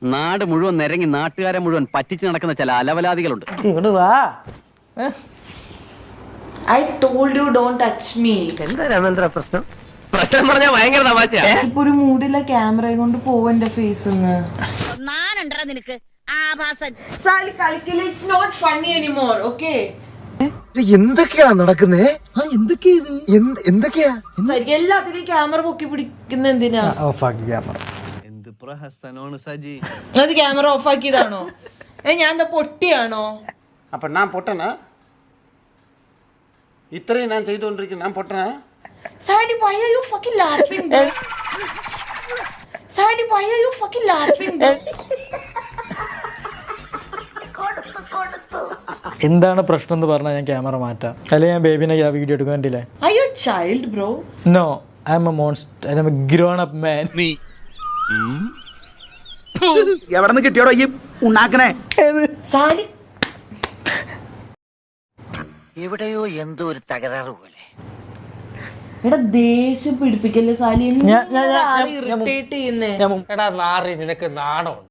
നാട് മുഴുവൻ നിരങ്ങി നാട്ടുകാരെ മുഴുവൻ പറ്റിച്ചു നടക്കുന്ന ചില അലവലാദികളുണ്ട്. ഇങ്ങോട്ട് വാ. I told you don't touch me. എന്താ രാമേന്ദ്ര പ്രശ്നം? പ്രശ്നം പറഞ്ഞാൽ ഭയങ്കര തമാശയാ. ഇപ്പൊ ഒരു മൂഡിലെ ക്യാമറയും കൊണ്ട് പോവും എന്റെ ഫേസ് നിനക്ക് ആഭാസൻ സാലി കളിക്കില്ല. It's not funny anymore. Okay എന്തൊക്കെയാ നടക്കുന്നേ? എന്തൊക്കെയാ എല്ലാത്തിലും ക്യാമറ പൊക്കി പിടിക്കുന്ന എന്തിനാ? ഓഫാക്കി ക്യാമറ. അത് ക്യാമറ ഓഫ് ആക്കിയതാണോ? ഞാൻ എന്താ പൊട്ടിയാണോ? அப்போ நான் பொட்டனா? இத்தனையும் நான் செய்து கொண்டிருக்கேன், நான் பொட்டனா? Sally, why are you fucking laughing, bro? Sally, why are you fucking laughing, bro? എന്താണ് പ്രശ്നം എന്ന് പറഞ്ഞാൽ ഞാൻ ക്യാമറ മാറ്റാം. അല്ലെങ്കിൽ ഞാൻ ബേബിനെ വീഡിയോ എടുക്കാൻ വേണ്ടിയില്ലേ? Are you a child, bro? No, I am a monster. I am a grown up man. നീ എവിടെ നിന്ന് കിട്ടിയോടോ ഈ ഉണ്ടാക്കണേ? Sally, എവിടെയോ എന്തോ ഒരു തകരാറ് പോലെ. എടാ ദേഷ്യം പിടിപ്പിക്കല്ലേ സാലി. ഞാൻ- ഇറിറ്റേറ്റ് ചെയ്യുന്നേ. എടാ നാറി, നിനക്ക് നാണോ?